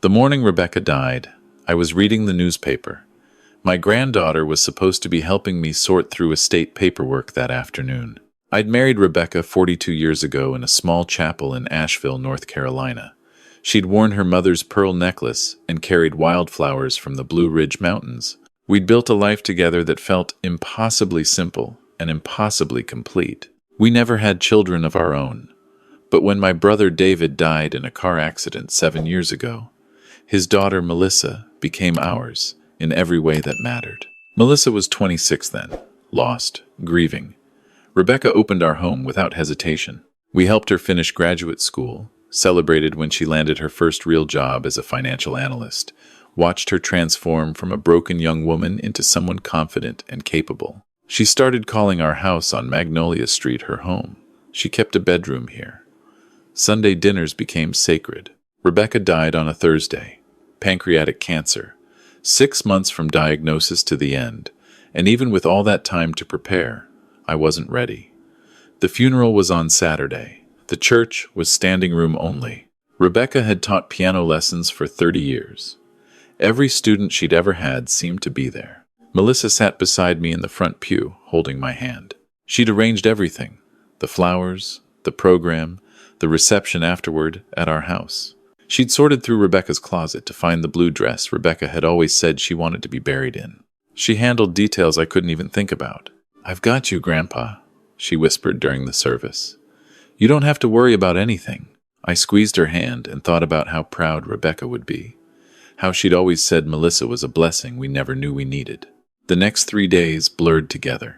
The morning Rebecca died, I was reading the newspaper. My granddaughter was supposed to be helping me sort through estate paperwork that afternoon. I'd married Rebecca 42 years ago in a small chapel in Asheville, North Carolina. She'd worn her mother's pearl necklace and carried wildflowers from the Blue Ridge Mountains. We'd built a life together that felt impossibly simple and impossibly complete. We never had children of our own. But when my brother David died in a car accident 7 years ago, his daughter Melissa became ours in every way that mattered. Melissa was 26 then, lost, grieving. Rebecca opened our home without hesitation. We helped her finish graduate school, celebrated when she landed her first real job as a financial analyst, watched her transform from a broken young woman into someone confident and capable. She started calling our house on Magnolia Street her home. She kept a bedroom here. Sunday dinners became sacred. Rebecca died on a Thursday. Pancreatic cancer. 6 months from diagnosis to the end, and even with all that time to prepare, I wasn't ready. The funeral was on Saturday. The church was standing room only. Rebecca had taught piano lessons for 30 years. Every student she'd ever had seemed to be there. Melissa sat beside me in the front pew, holding my hand. She'd arranged everything, the flowers, the program, the reception afterward at our house. She'd sorted through Rebecca's closet to find the blue dress Rebecca had always said she wanted to be buried in. She handled details I couldn't even think about. "I've got you, Grandpa," she whispered during the service. "You don't have to worry about anything." I squeezed her hand and thought about how proud Rebecca would be. How she'd always said Melissa was a blessing we never knew we needed. The next 3 days blurred together.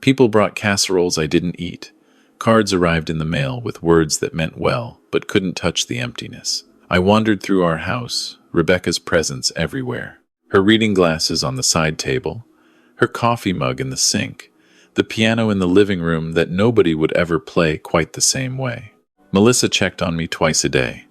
People brought casseroles I didn't eat. Cards arrived in the mail with words that meant well, but couldn't touch the emptiness. I wandered through our house, Rebecca's presence everywhere. Her reading glasses on the side table, her coffee mug in the sink, the piano in the living room that nobody would ever play quite the same way. Melissa checked on me twice a day,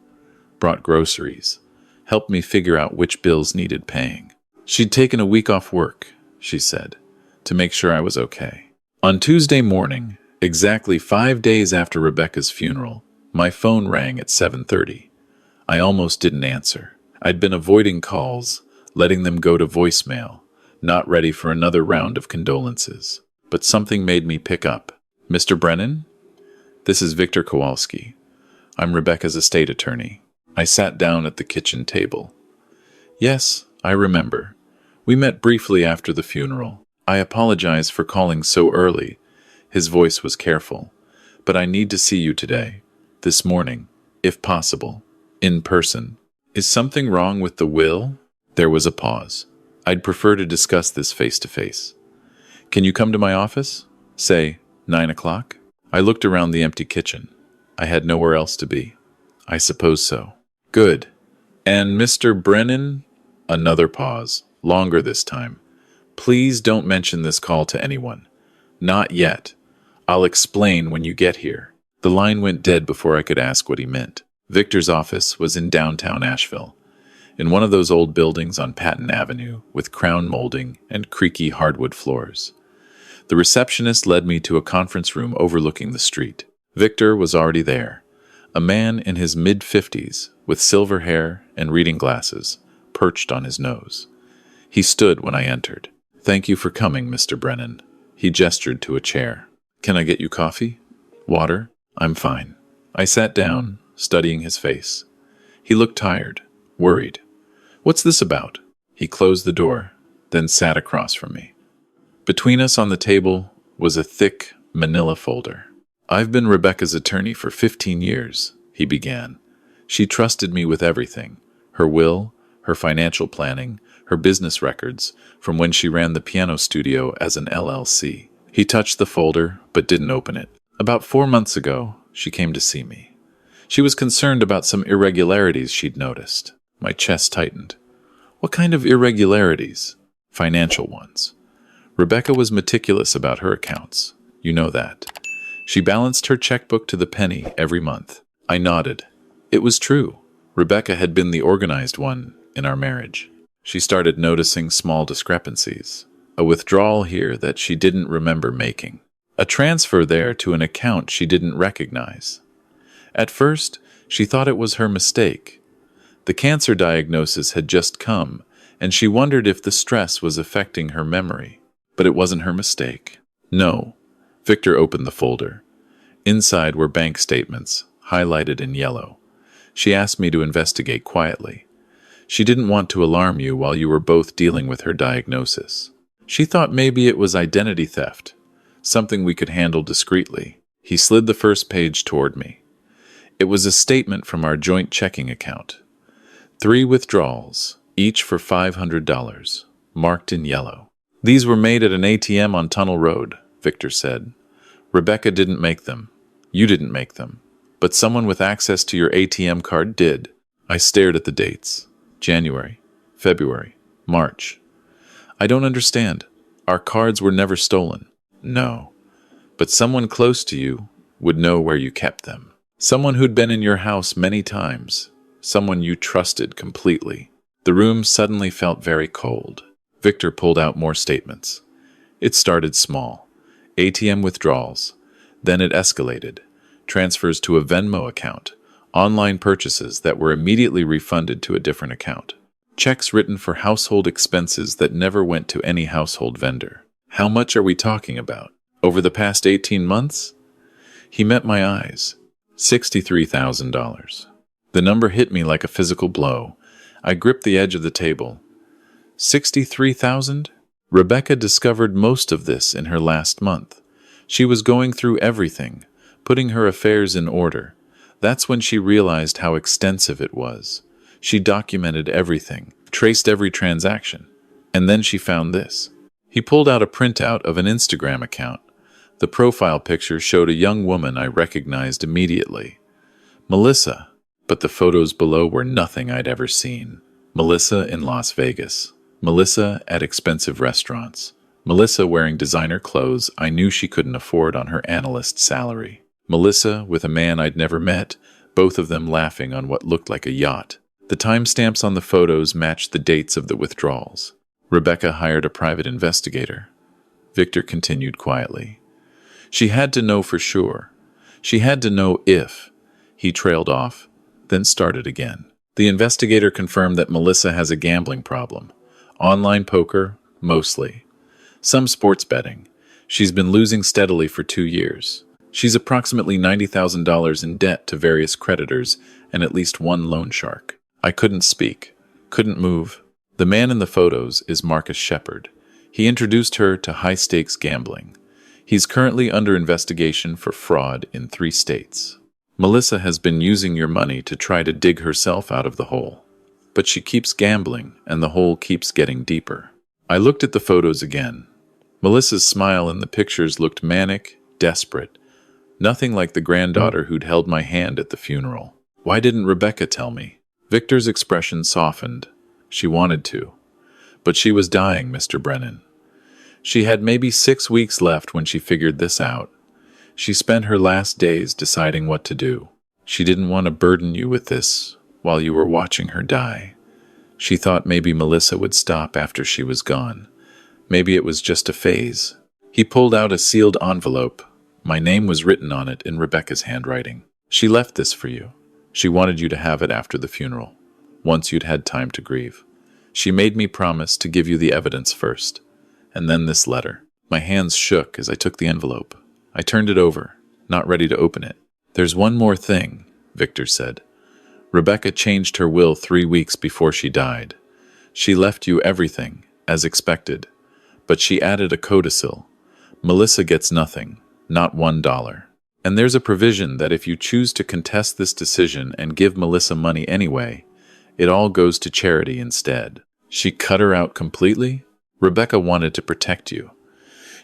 brought groceries, helped me figure out which bills needed paying. She'd taken a week off work, she said, to make sure I was okay. On Tuesday morning, exactly 5 days after Rebecca's funeral, my phone rang at 7:30. I almost didn't answer. I'd been avoiding calls, letting them go to voicemail, not ready for another round of condolences. But something made me pick up. "Mr. Brennan? This is Victor Kowalski. I'm Rebecca's estate attorney." I sat down at the kitchen table. "Yes, I remember. We met briefly after the funeral. I apologize for calling so early." His voice was careful. "But I need to see you today, this morning, if possible, in person." "Is something wrong with the will?" There was a pause. "I'd prefer to discuss this face-to-face. Can you come to my office? Say, 9 o'clock? I looked around the empty kitchen. I had nowhere else to be. "I suppose so." "Good. And Mr. Brennan?" Another pause, longer this time. "Please don't mention this call to anyone. Not yet. I'll explain when you get here." The line went dead before I could ask what he meant. Victor's office was in downtown Asheville, in one of those old buildings on Patton Avenue with crown molding and creaky hardwood floors. The receptionist led me to a conference room overlooking the street. Victor was already there, a man in his mid-50s with silver hair and reading glasses perched on his nose. He stood when I entered. "Thank you for coming, Mr. Brennan." He gestured to a chair. "Can I get you coffee? Water?" "I'm fine." I sat down, studying his face. He looked tired, worried. "What's this about?" He closed the door, then sat across from me. Between us on the table was a thick manila folder. "I've been Rebecca's attorney for 15 years, he began. "She trusted me with everything, her will, her financial planning, her business records, from when she ran the piano studio as an LLC. He touched the folder, but didn't open it. About 4 months ago, she came to see me. She was concerned about some irregularities she'd noticed. My chest tightened. What kind of irregularities? Financial ones. Rebecca was meticulous about her accounts. You know that. She balanced her checkbook to the penny every month. I nodded. It was true. Rebecca had been the organized one in our marriage. She started noticing small discrepancies. A withdrawal here that she didn't remember making. A transfer there to an account she didn't recognize. At first, she thought it was her mistake. The cancer diagnosis had just come, and she wondered if the stress was affecting her memory. But it wasn't her mistake. No. Victor opened the folder. Inside were bank statements, highlighted in yellow. She asked me to investigate quietly. She didn't want to alarm you while you were both dealing with her diagnosis. She thought maybe it was identity theft, something we could handle discreetly. He slid the first page toward me. It was a statement from our joint checking account. 3 withdrawals, each for $500, marked in yellow. These were made at an ATM on Tunnel Road, Victor said. Rebecca didn't make them. You didn't make them. But someone with access to your ATM card did. I stared at the dates. January, February, March. I don't understand. Our cards were never stolen. No. But someone close to you would know where you kept them. Someone who'd been in your house many times. Someone you trusted completely. The room suddenly felt very cold. Victor pulled out more statements. It started small. ATM withdrawals. Then it escalated. Transfers to a Venmo account. Online purchases that were immediately refunded to a different account. Checks written for household expenses that never went to any household vendor. How much are we talking about? Over the past 18 months? He met my eyes. $63,000. The number hit me like a physical blow. I gripped the edge of the table. 63,000? Rebecca discovered most of this in her last month. She was going through everything, putting her affairs in order. That's when she realized how extensive it was. She documented everything, traced every transaction. And then she found this. He pulled out a printout of an Instagram account. The profile picture showed a young woman I recognized immediately. Melissa. But the photos below were nothing I'd ever seen. Melissa in Las Vegas. Melissa at expensive restaurants. Melissa wearing designer clothes I knew she couldn't afford on her analyst salary. Melissa with a man I'd never met, both of them laughing on what looked like a yacht. The timestamps on the photos matched the dates of the withdrawals. Rebecca hired a private investigator. Victor continued quietly. She had to know for sure. She had to know if. He trailed off, then started again. The investigator confirmed that Melissa has a gambling problem. Online poker, mostly. Some sports betting. She's been losing steadily for 2 years. She's approximately $90,000 in debt to various creditors and at least one loan shark. I couldn't speak, couldn't move. The man in the photos is Marcus Shepard. He introduced her to high-stakes gambling. He's currently under investigation for fraud in 3 states. Melissa has been using your money to try to dig herself out of the hole. But she keeps gambling, and the hole keeps getting deeper. I looked at the photos again. Melissa's smile in the pictures looked manic, desperate. Nothing like the granddaughter who'd held my hand at the funeral. Why didn't Rebecca tell me? Victor's expression softened. She wanted to. But she was dying, Mr. Brennan. She had maybe 6 weeks left when she figured this out. She spent her last days deciding what to do. She didn't want to burden you with this while you were watching her die. She thought maybe Melissa would stop after she was gone. Maybe it was just a phase. He pulled out a sealed envelope. My name was written on it in Rebecca's handwriting. She left this for you. She wanted you to have it after the funeral, once you'd had time to grieve. She made me promise to give you the evidence first, and then this letter. My hands shook as I took the envelope. I turned it over, not ready to open it. There's one more thing, Victor said. Rebecca changed her will 3 weeks before she died. She left you everything, as expected, but she added a codicil. Melissa gets nothing, not $1. And there's a provision that if you choose to contest this decision and give Melissa money anyway, it all goes to charity instead. She cut her out completely? Rebecca wanted to protect you.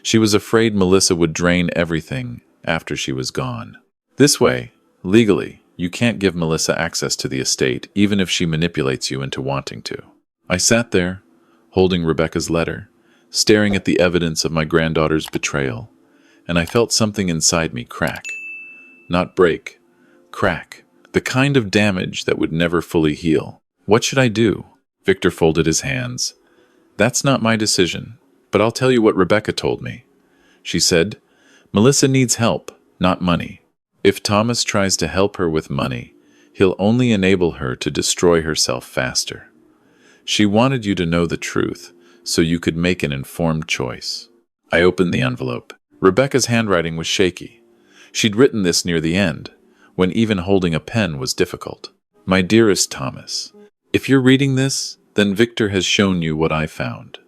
She was afraid Melissa would drain everything after she was gone. This way, legally, you can't give Melissa access to the estate, even if she manipulates you into wanting to. I sat there, holding Rebecca's letter, staring at the evidence of my granddaughter's betrayal, and I felt something inside me crack. Not break, crack. The kind of damage that would never fully heal. What should I do? Victor folded his hands. That's not my decision, but I'll tell you what Rebecca told me. She said, Melissa needs help, not money. If Thomas tries to help her with money, He'll only enable her to destroy herself faster. She wanted you to know the truth, so you could make an informed choice. I opened the envelope. Rebecca's handwriting was shaky. She'd written this near the end, when even holding a pen was difficult. My dearest Thomas, if you're reading this, then Victor has shown you what I found.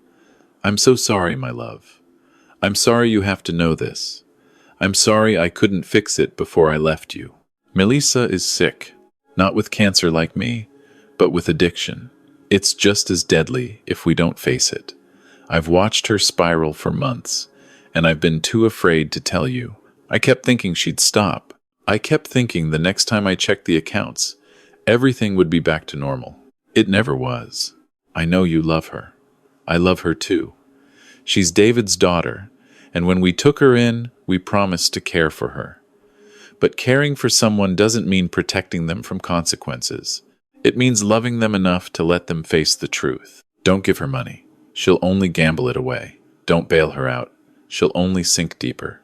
I'm so sorry, my love. I'm sorry you have to know this. I'm sorry I couldn't fix it before I left you. Melissa is sick, not with cancer like me, but with addiction. It's just as deadly if we don't face it. I've watched her spiral for months, and I've been too afraid to tell you. I kept thinking she'd stop. I kept thinking the next time I checked the accounts, everything would be back to normal. It never was. I know you love her. I love her too. She's David's daughter, and when we took her in, we promised to care for her. But caring for someone doesn't mean protecting them from consequences. It means loving them enough to let them face the truth. Don't give her money. She'll only gamble it away. Don't bail her out. She'll only sink deeper.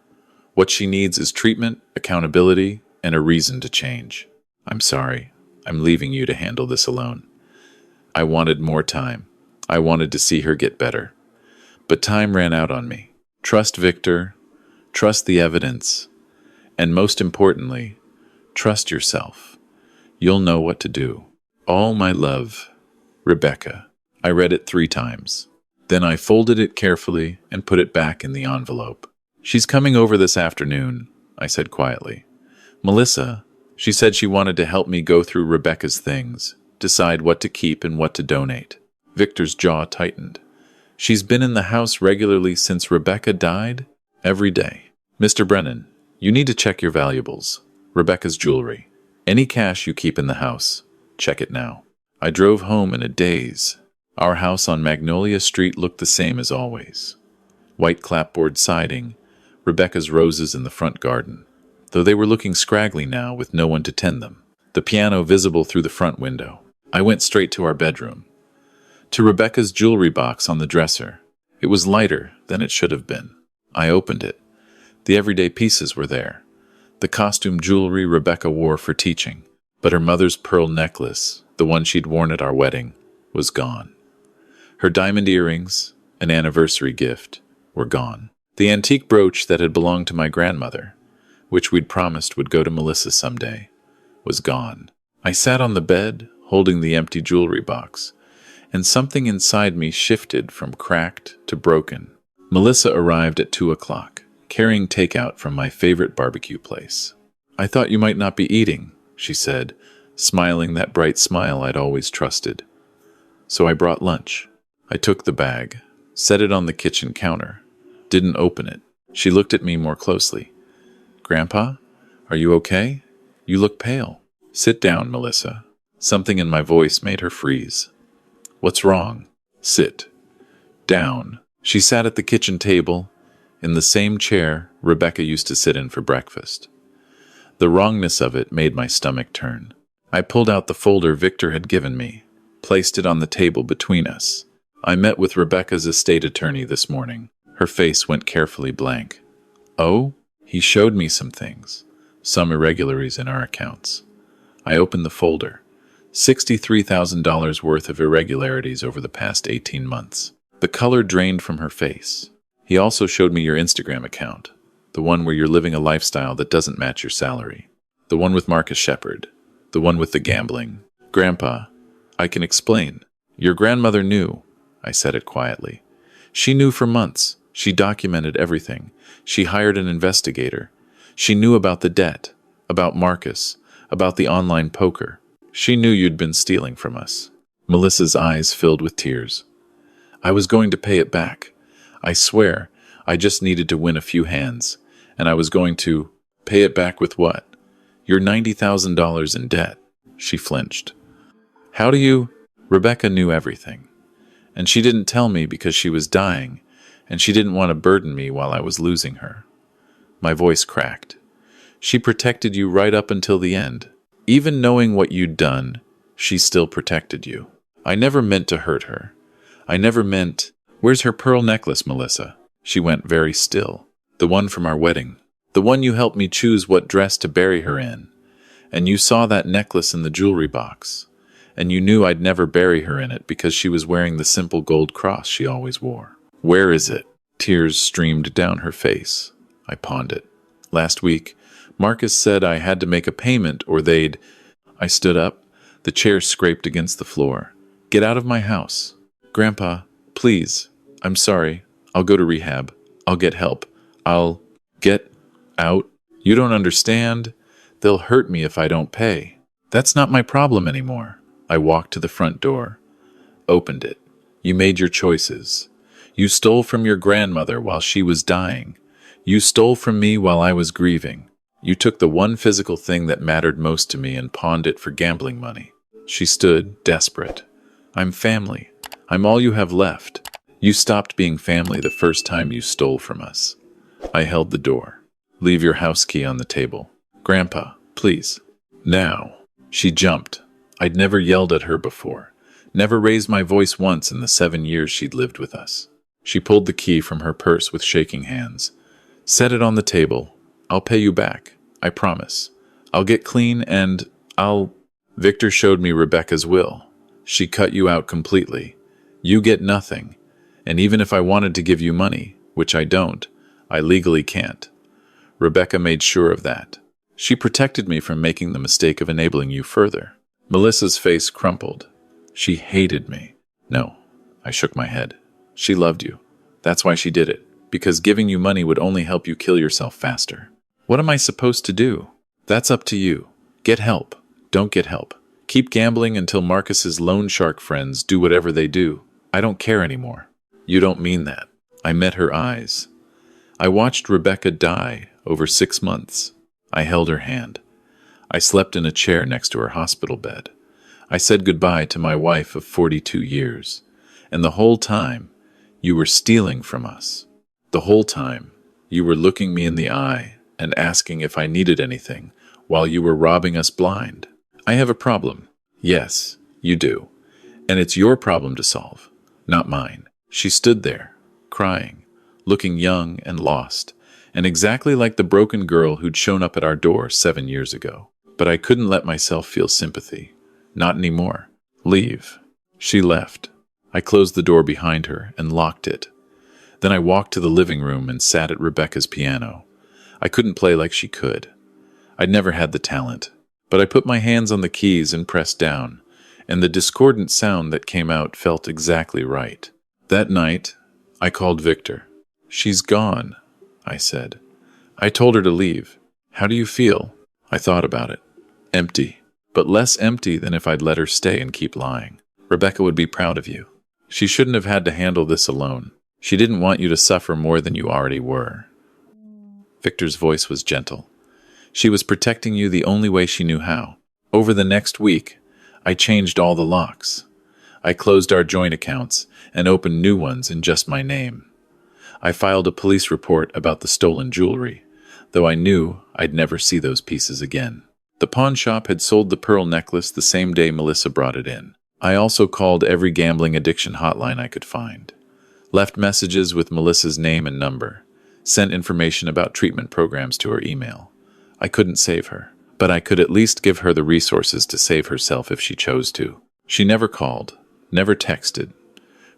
What she needs is treatment, accountability, and a reason to change. I'm sorry. I'm leaving you to handle this alone. I wanted more time. I wanted to see her get better. But time ran out on me. Trust Victor. Trust the evidence. And most importantly, trust yourself. You'll know what to do. All my love, Rebecca. I read it 3 times. Then I folded it carefully and put it back in the envelope. She's coming over this afternoon, I said quietly. Melissa, she said she wanted to help me go through Rebecca's things, decide what to keep and what to donate. Victor's jaw tightened. She's been in the house regularly since Rebecca died, every day. Mr. Brennan, you need to check your valuables. Rebecca's jewelry. Any cash you keep in the house, check it now. I drove home in a daze. Our house on Magnolia Street looked the same as always. White clapboard siding, Rebecca's roses in the front garden, though they were looking scraggly now with no one to tend them. The piano visible through the front window. I went straight to our bedroom. To Rebecca's jewelry box on the dresser. It was lighter than it should have been. I opened it. The everyday pieces were there. The costume jewelry Rebecca wore for teaching. But her mother's pearl necklace, the one she'd worn at our wedding, was gone. Her diamond earrings, an anniversary gift, were gone. The antique brooch that had belonged to my grandmother, which we'd promised would go to Melissa someday, was gone. I sat on the bed, holding the empty jewelry box, and something inside me shifted from cracked to broken. Melissa arrived at 2 o'clock, carrying takeout from my favorite barbecue place. I thought you might not be eating, she said, smiling that bright smile I'd always trusted. So I brought lunch. I took the bag, set it on the kitchen counter, didn't open it. She looked at me more closely. Grandpa, are you okay? You look pale. Sit down, Melissa. Something in my voice made her freeze. What's wrong? Sit. Down. She sat at the kitchen table, in the same chair Rebecca used to sit in for breakfast. The wrongness of it made my stomach turn. I pulled out the folder Victor had given me, placed it on the table between us. I met with Rebecca's estate attorney this morning. Her face went carefully blank. Oh? He showed me some things, some irregularities in our accounts. I opened the folder. $63,000 worth of irregularities over the past 18 months. The color drained from her face. He also showed me your Instagram account, the one where you're living a lifestyle that doesn't match your salary, the one with Marcus Shepard, the one with the gambling. Grandpa, I can explain. Your grandmother knew. I said it quietly. She knew for months. She documented everything. She hired an investigator. She knew about the debt, about Marcus, about the online poker. She knew you'd been stealing from us. Melissa's eyes filled with tears. I was going to pay it back. I swear, I just needed to win a few hands, and I was going to pay it back with what? Your $90,000 in debt. She flinched. How do you? Rebecca knew everything. And she didn't tell me because she was dying, and she didn't want to burden me while I was losing her. My voice cracked. She protected you right up until the end. Even knowing what you'd done, she still protected you. I never meant to hurt her. I never meant... Where's her pearl necklace, Melissa? She went very still. The one from our wedding. The one you helped me choose what dress to bury her in. And you saw that necklace in the jewelry box. And you knew I'd never bury her in it because she was wearing the simple gold cross she always wore. Where is it? Tears streamed down her face. I pawned it. Last week, Marcus said I had to make a payment or they'd... I stood up. The chair scraped against the floor. Get out of my house. Grandpa, please. I'm sorry. I'll go to rehab. I'll get help. I'll get out. You don't understand. They'll hurt me if I don't pay. That's not my problem anymore. I walked to the front door, opened it. You made your choices. You stole from your grandmother while she was dying. You stole from me while I was grieving. You took the one physical thing that mattered most to me and pawned it for gambling money. She stood, desperate. I'm family. I'm all you have left. You stopped being family the first time you stole from us. I held the door. Leave your house key on the table. Grandpa, please. Now. She jumped. I'd never yelled at her before. Never raised my voice once in the 7 years she'd lived with us. She pulled the key from her purse with shaking hands. Set it on the table. I'll pay you back. I promise. I'll get clean and I'll... Victor showed me Rebecca's will. She cut you out completely. You get nothing. And even if I wanted to give you money, which I don't, I legally can't. Rebecca made sure of that. She protected me from making the mistake of enabling you further. Melissa's face crumpled. She hated me. No, I shook my head. She loved you. That's why she did it. Because giving you money would only help you kill yourself faster. What am I supposed to do? That's up to you. Get help. Don't get help. Keep gambling until Marcus's loan shark friends do whatever they do. I don't care anymore. You don't mean that. I met her eyes. I watched Rebecca die over 6 months. I held her hand. I slept in a chair next to her hospital bed. I said goodbye to my wife of 42 years. And the whole time, you were stealing from us. The whole time, you were looking me in the eye and asking if I needed anything while you were robbing us blind. I have a problem. Yes, you do. And it's your problem to solve, not mine. She stood there, crying, looking young and lost, and exactly like the broken girl who'd shown up at our door 7 years ago. But I couldn't let myself feel sympathy. Not anymore. Leave. She left. I closed the door behind her and locked it. Then I walked to the living room and sat at Rebecca's piano. I couldn't play like she could. I'd never had the talent. But I put my hands on the keys and pressed down, and the discordant sound that came out felt exactly right. That night, I called Victor. She's gone, I said. I told her to leave. How do you feel? I thought about it. Empty, but less empty than if I'd let her stay and keep lying. Rebecca would be proud of you. She shouldn't have had to handle this alone. She didn't want you to suffer more than you already were. Victor's voice was gentle. She was protecting you the only way she knew how. Over the next week, I changed all the locks. I closed our joint accounts and opened new ones in just my name. I filed a police report about the stolen jewelry, though I knew I'd never see those pieces again. The pawn shop had sold the pearl necklace the same day Melissa brought it in. I also called every gambling addiction hotline I could find, left messages with Melissa's name and number, sent information about treatment programs to her email. I couldn't save her, but I could at least give her the resources to save herself if she chose to. She never called, never texted.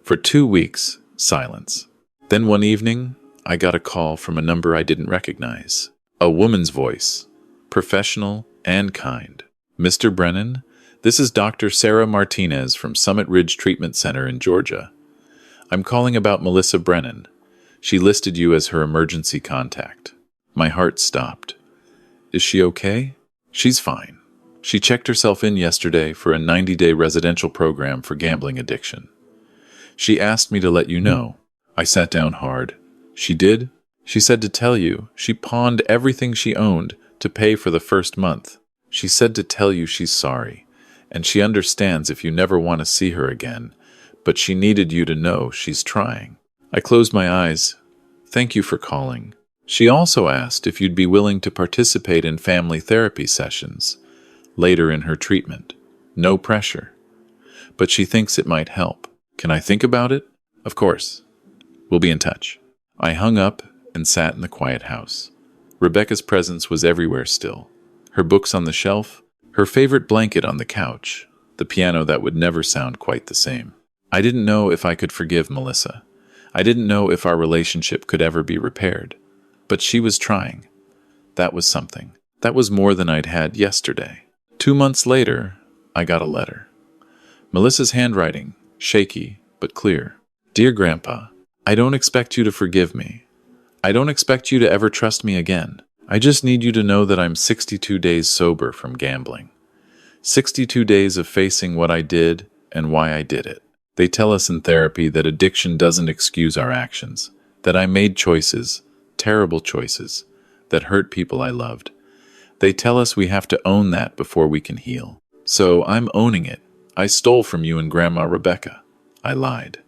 For 2 weeks, silence. Then one evening, I got a call from a number I didn't recognize. A woman's voice, professional and kind. Mr. Brennan, this is Dr. Sarah Martinez from Summit Ridge Treatment Center in Georgia. I'm calling about Melissa Brennan. She listed you as her emergency contact. My heart stopped. Is she okay? She's fine. She checked herself in yesterday for a 90-day residential program for gambling addiction. She asked me to let you know. I sat down hard. She did? She said to tell you she pawned everything she owned to pay for the first month. She said to tell you she's sorry, and she understands if you never want to see her again, but she needed you to know she's trying. I closed my eyes. Thank you for calling. She also asked if you'd be willing to participate in family therapy sessions later in her treatment. No pressure. But she thinks it might help. Can I think about it? Of course. We'll be in touch. I hung up and sat in the quiet house. Rebecca's presence was everywhere still. Her books on the shelf, her favorite blanket on the couch, the piano that would never sound quite the same. I didn't know if I could forgive Melissa. I didn't know if our relationship could ever be repaired. But she was trying. That was something. That was more than I'd had yesterday. 2 months later, I got a letter. Melissa's handwriting, shaky but clear. Dear Grandpa, I don't expect you to forgive me. I don't expect you to ever trust me again. I just need you to know that I'm 62 days sober from gambling. 62 days of facing what I did and why I did it. They tell us in therapy that addiction doesn't excuse our actions, that I made choices, terrible choices, that hurt people I loved. They tell us we have to own that before we can heal. So I'm owning it. I stole from you and Grandma Rebecca. I lied.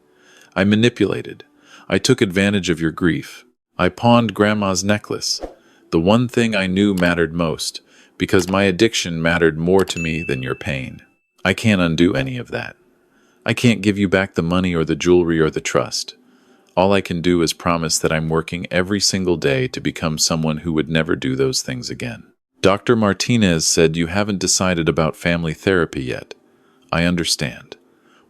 I manipulated. I took advantage of your grief. I pawned Grandma's necklace, the one thing I knew mattered most, because my addiction mattered more to me than your pain. I can't undo any of that. I can't give you back the money or the jewelry or the trust. All I can do is promise that I'm working every single day to become someone who would never do those things again. Dr. Martinez said you haven't decided about family therapy yet. I understand.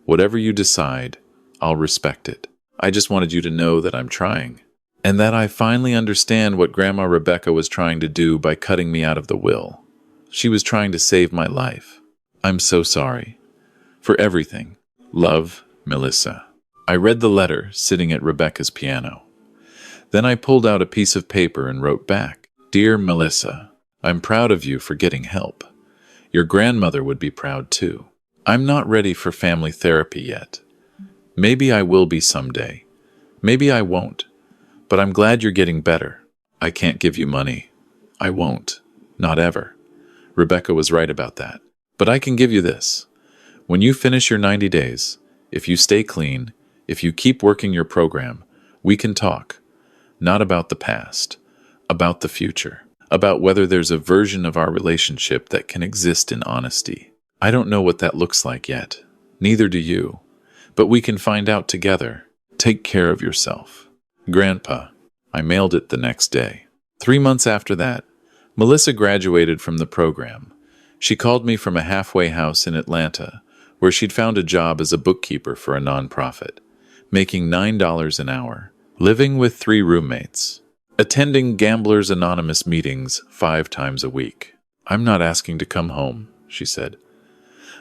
Whatever you decide, I'll respect it. I just wanted you to know that I'm trying, and that I finally understand what Grandma Rebecca was trying to do by cutting me out of the will. She was trying to save my life. I'm so sorry. For everything. Love, Melissa. I read the letter sitting at Rebecca's piano. Then I pulled out a piece of paper and wrote back, Dear Melissa, I'm proud of you for getting help. Your grandmother would be proud too. I'm not ready for family therapy yet. Maybe I will be someday. Maybe I won't. But I'm glad you're getting better. I can't give you money. I won't. Not ever. Rebecca was right about that. But I can give you this. When you finish your 90 days, if you stay clean, if you keep working your program, we can talk. Not about the past. About the future. About whether there's a version of our relationship that can exist in honesty. I don't know what that looks like yet. Neither do you. But we can find out together. Take care of yourself. Grandpa. I mailed it the next day. 3 months after that, Melissa graduated from the program. She called me from a halfway house in Atlanta, where she'd found a job as a bookkeeper for a nonprofit, making $9 an hour, living with 3 roommates, attending Gamblers Anonymous meetings 5 times a week. I'm not asking to come home, she said.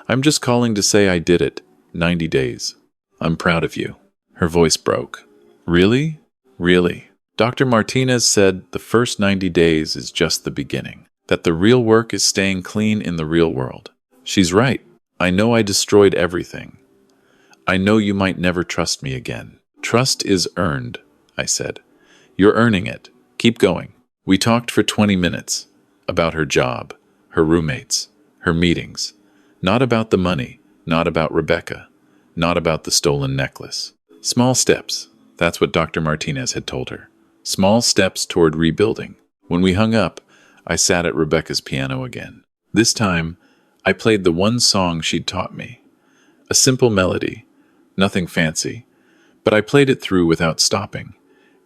I'm just calling to say I did it. 90 days. I'm proud of you. Her voice broke. Really? Really? Dr. Martinez said the first 90 days is just the beginning, that the real work is staying clean in the real world. She's right. I know I destroyed everything. I know you might never trust me again. Trust is earned, I said. You're earning it. Keep going. We talked for 20 minutes about her job, her roommates, her meetings. Not about the money, not about Rebecca, not about the stolen necklace. Small steps. That's what Dr. Martinez had told her. Small steps toward rebuilding. When we hung up, I sat at Rebecca's piano again. This time, I played the one song she'd taught me. A simple melody, nothing fancy, but I played it through without stopping,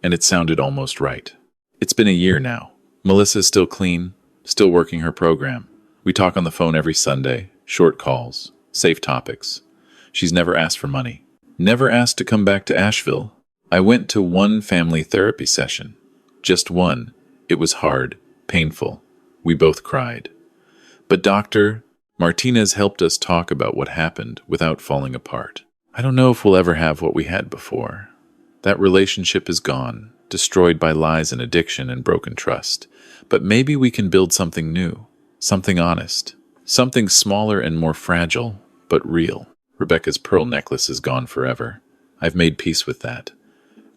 and it sounded almost right. It's been a year now. Melissa's still clean, still working her program. We talk on the phone every Sunday, short calls, safe topics. She's never asked for money, never asked to come back to Asheville. I went to one family therapy session. Just one. It was hard, painful. We both cried. But Dr. Martinez helped us talk about what happened without falling apart. I don't know if we'll ever have what we had before. That relationship is gone, destroyed by lies and addiction and broken trust. But maybe we can build something new, something honest, something smaller and more fragile, but real. Rebecca's pearl necklace is gone forever. I've made peace with that.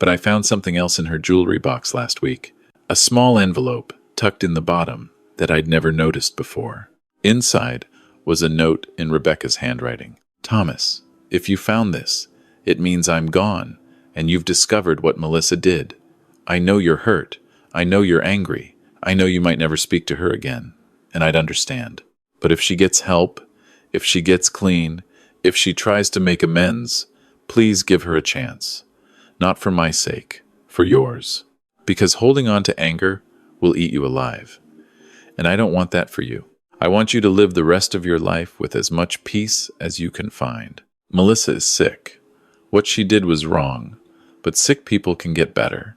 But I found something else in her jewelry box last week. A small envelope tucked in the bottom that I'd never noticed before. Inside was a note in Rebecca's handwriting. Thomas, if you found this, it means I'm gone, and you've discovered what Melissa did. I know you're hurt. I know you're angry. I know you might never speak to her again, and I'd understand. But if she gets help, if she gets clean, if she tries to make amends, please give her a chance. Not for my sake, for yours. Because holding on to anger will eat you alive. And I don't want that for you. I want you to live the rest of your life with as much peace as you can find. Melissa is sick. What she did was wrong, but sick people can get better.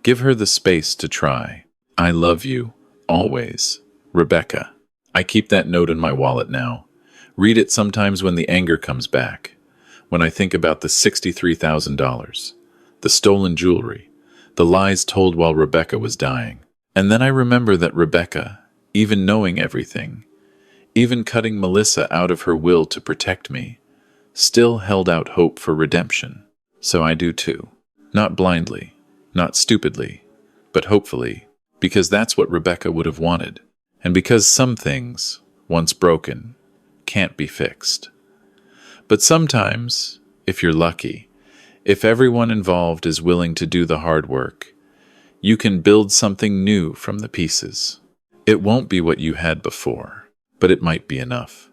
Give her the space to try. I love you, always. Rebecca. I keep that note in my wallet now. Read it sometimes when the anger comes back. When I think about the $63,000, the stolen jewelry, the lies told while Rebecca was dying. And then I remember that Rebecca, even knowing everything, even cutting Melissa out of her will to protect me, still held out hope for redemption. So I do too. Not blindly, not stupidly, but hopefully, because that's what Rebecca would have wanted. And because some things, once broken, can't be fixed. But sometimes, if you're lucky, if everyone involved is willing to do the hard work, you can build something new from the pieces. It won't be what you had before, but it might be enough.